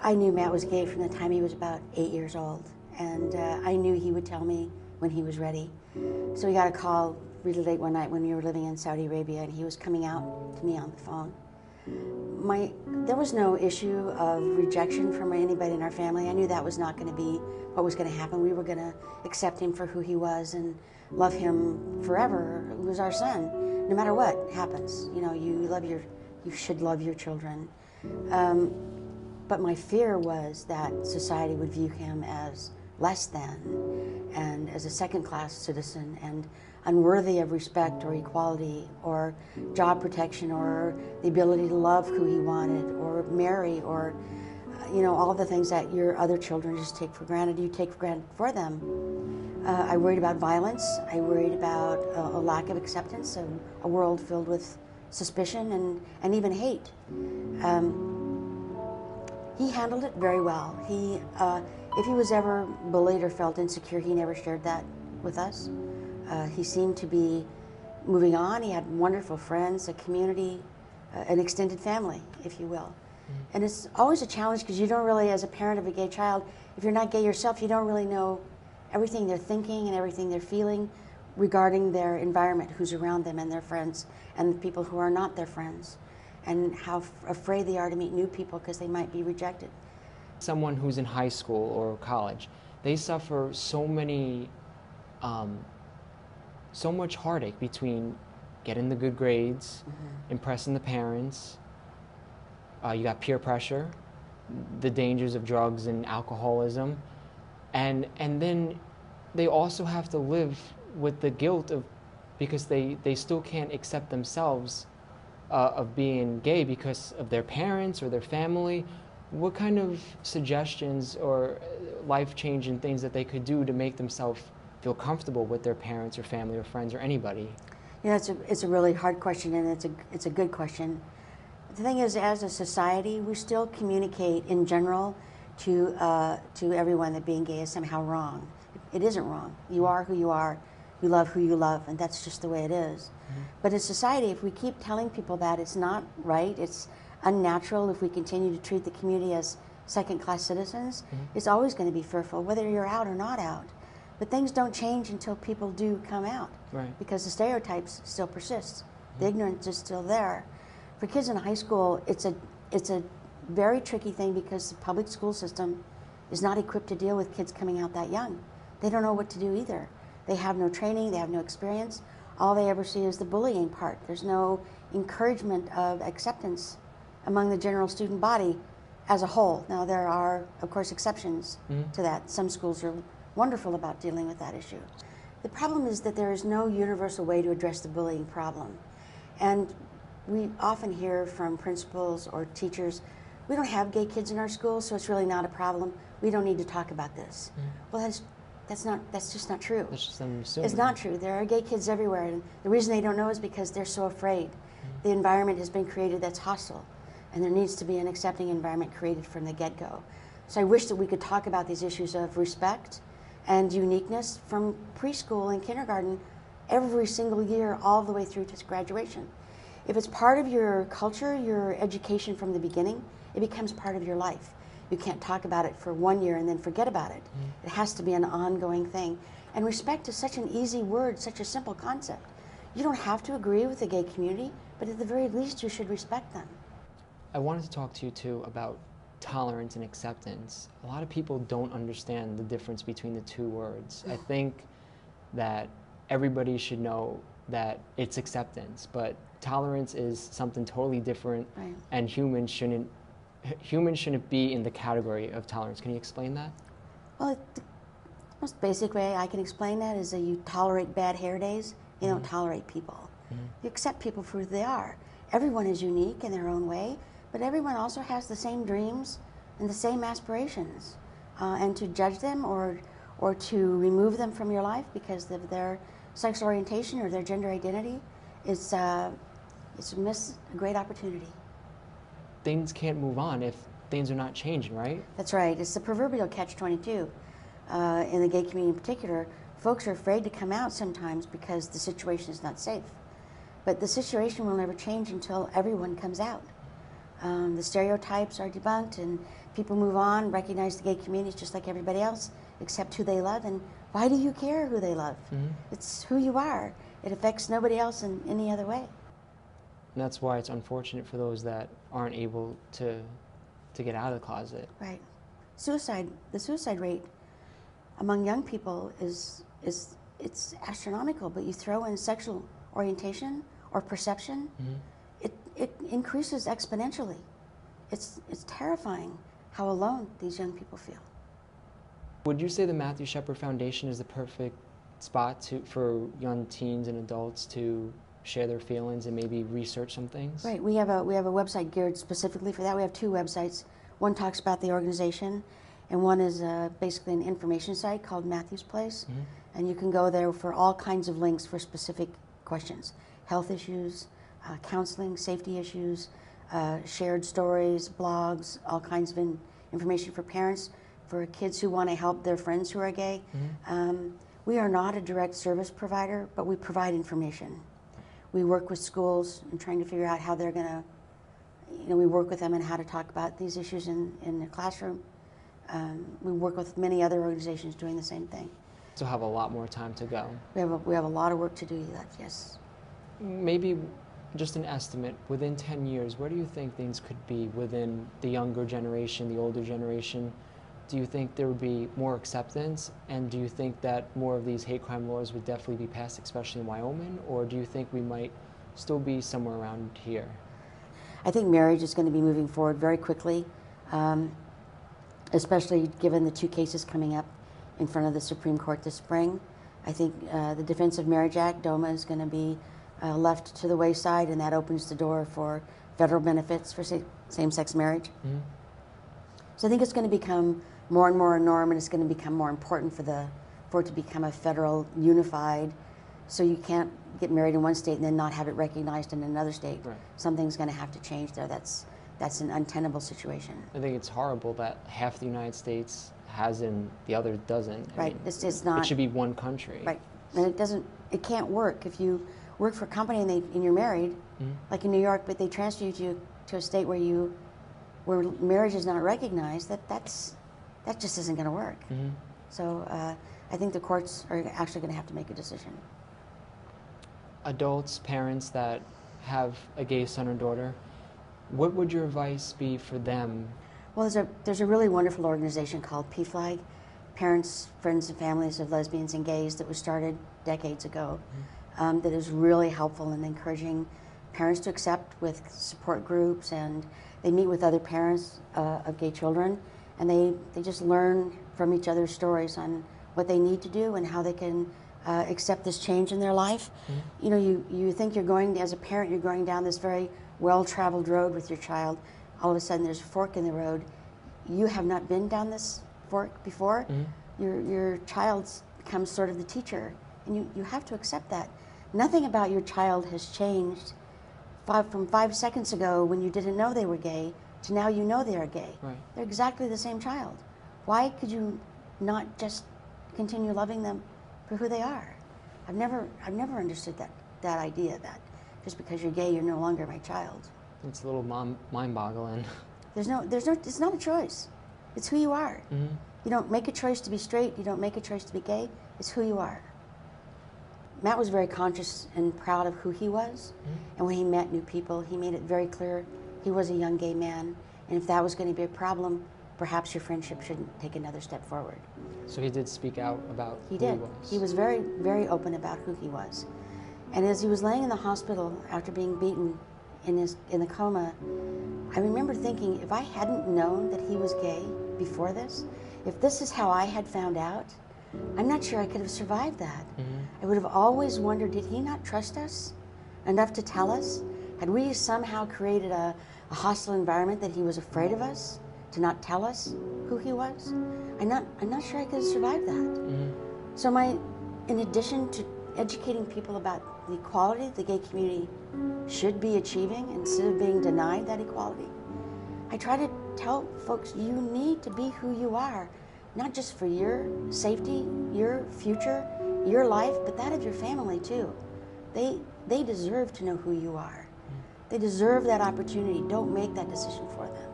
I knew Matt was gay from the time he was about 8 years old, and I knew he would tell me when he was ready. So we got a call really late one night when we were living in Saudi Arabia, and he was coming out to me on the phone. There was no issue of rejection from anybody in our family. I knew that was not going to be what was going to happen. We were going to accept him for who he was and love him forever. He was our son, no matter what happens. You know, you should love your children. But my fear was that society would view him as less than and as a second-class citizen and unworthy of respect or equality or job protection or the ability to love who he wanted or marry or, you know, all the things that your other children just take for granted, you take for granted for them. I worried about violence. I worried about a lack of acceptance, a world filled with suspicion and even hate. He handled it very well. If he was ever bullied or felt insecure, he never shared that with us. He seemed to be moving on. He had wonderful friends, a community, an extended family, if you will. And it's always a challenge because you don't really, as a parent of a gay child, if you're not gay yourself, you don't really know everything they're thinking and everything they're feeling regarding their environment, who's around them and their friends and the people who are not their friends, and how afraid they are to meet new people because they might be rejected. Someone who's in high school or college, they suffer so much heartache between getting the good grades, impressing the parents, you got peer pressure, the dangers of drugs and alcoholism, and then they also have to live with the guilt of, because they still can't accept themselves of being gay because of their parents or their family. What kind of suggestions or life-changing things that they could do to make themselves feel comfortable with their parents or family or friends or anybody? You know, it's a really hard question, and it's a good question. The thing is, as a society, we still communicate in general to everyone that being gay is somehow wrong. It isn't wrong. You are who you are. You love who you love, and that's just the way it is. But as society, if we keep telling people that, it's not right, it's unnatural, if we continue to treat the community as second-class citizens, it's always going to be fearful, whether you're out or not out. But things don't change until people do come out, because the stereotypes still persist. The ignorance is still there. For kids in high school, it's a very tricky thing because the public school system is not equipped to deal with kids coming out that young. They don't know what to do either. They have no training, they have no experience. All they ever see is the bullying part. There's no encouragement of acceptance among the general student body as a whole. Now, there are, of course, exceptions to that. Some schools are wonderful about dealing with that issue. The problem is that there is no universal way to address the bullying problem. And we often hear from principals or teachers, we don't have gay kids in our school, so it's really not a problem. We don't need to talk about this. Well, that's just not true. That's just them assuming. It's not true. There are gay kids everywhere, and the reason they don't know is because they're so afraid. The environment has been created that's hostile, and there needs to be an accepting environment created from the get-go. So I wish that we could talk about these issues of respect and uniqueness from preschool and kindergarten every single year all the way through to graduation. If it's part of your culture, your education from the beginning, it becomes part of your life. You can't talk about it for 1 year and then forget about it. It has to be an ongoing thing. And respect is such an easy word, such a simple concept. You don't have to agree with the gay community, but at the very least you should respect them. I wanted to talk to you too about tolerance and acceptance. A lot of people don't understand the difference between the two words. I think that everybody should know that it's acceptance, but tolerance is something totally different, and humans shouldn't be in the category of tolerance. Can you explain that? Well, the most basic way I can explain that is that you tolerate bad hair days, you don't tolerate people. You accept people for who they are. Everyone is unique in their own way, but everyone also has the same dreams and the same aspirations. And to judge them or to remove them from your life because of their sexual orientation or their gender identity is to miss a great opportunity. Things can't move on if things are not changing, right? That's right. It's the proverbial catch-22. In the gay community in particular, folks are afraid to come out sometimes because the situation is not safe. But the situation will never change until everyone comes out. The stereotypes are debunked, and people move on, recognize the gay community is just like everybody else, accept who they love, and why do you care who they love? It's who you are. It affects nobody else in any other way. And that's why it's unfortunate for those that aren't able to get out of the closet. Right. The suicide rate among young people is it's astronomical, but you throw in sexual orientation or perception, it increases exponentially. It's terrifying how alone these young people feel. Would you say the Matthew Shepard Foundation is the perfect spot for young teens and adults to share their feelings and maybe research some things? Right. We have a website geared specifically for that. We have two websites. One talks about the organization, and one is basically an information site called Matthew's Place. And you can go there for all kinds of links for specific questions: health issues, counseling, safety issues, shared stories, blogs, all kinds of information for parents, for kids who want to help their friends who are gay. We are not a direct service provider, but we provide information. We work with schools and trying to figure out how they're going to, we work with them on how to talk about these issues in the classroom. We work with many other organizations doing the same thing. So have a lot more time to go. We have a lot of work to do left, yes. Maybe just an estimate, within 10 years, where do you think things could be within the younger generation, the older generation? Do you think there would be more acceptance? And do you think that more of these hate crime laws would definitely be passed, especially in Wyoming? Or do you think we might still be somewhere around here? I think marriage is going to be moving forward very quickly, especially given the two cases coming up in front of the Supreme Court this spring. I think the Defense of Marriage Act, DOMA, is going to be left to the wayside, and that opens the door for federal benefits for same-sex marriage. So I think it's going to become more and more a norm, and it's going to become more important for it to become a federal unified, so you can't get married in one state and then not have it recognized in another state. Right. Something's going to have to change there. That's an untenable situation. I think it's horrible that half the United States has it and the other doesn't. I Right. mean, It's not. it should be one country. Right. And it can't work. If you work for a company and you're married, like in New York, but they transfer you to a state where marriage is not recognized, that just isn't going to work. So I think the courts are actually going to have to make a decision. Adults, parents that have a gay son or daughter, what would your advice be for them? Well, there's a really wonderful organization called Pflag, Parents, Friends, and Families of Lesbians and Gays, that was started decades ago, that is really helpful in encouraging parents to accept, with support groups, and they meet with other parents of gay children, and they just learn from each other's stories on what they need to do and how they can accept this change in their life. You think as a parent, you're going down this very well-traveled road with your child. All of a sudden there's a fork in the road. You have not been down this fork before. Your child becomes sort of the teacher, and you have to accept that. Nothing about your child has changed from 5 seconds ago when you didn't know they were gay to now you know they are gay. Right. They're exactly the same child. Why could you not just continue loving them for who they are? I've never understood that idea that just because you're gay, you're no longer my child. It's a little mind-boggling. It's not a choice. It's who you are. You don't make a choice to be straight. You don't make a choice to be gay. It's who you are. Matt was very conscious and proud of who he was. And when he met new people, he made it very clear he was a young gay man. And if that was going to be a problem, perhaps your friendship shouldn't take another step forward. So he did speak out about He who did. he was. He was very, very open about who he was. And as he was laying in the hospital after being beaten in the coma, I remember thinking, if I hadn't known that he was gay before this, if this is how I had found out, I'm not sure I could have survived that. I would have always wondered, did he not trust us enough to tell us? Had we somehow created a hostile environment that he was afraid of us to not tell us who he was? I'm not sure I could have survived that. So in addition to educating people about the equality the gay community should be achieving instead of being denied that equality, I try to tell folks, you need to be who you are, not just for your safety, your future, your life, but that of your family too. They deserve to know who you are. They deserve that opportunity. Don't make that decision for them.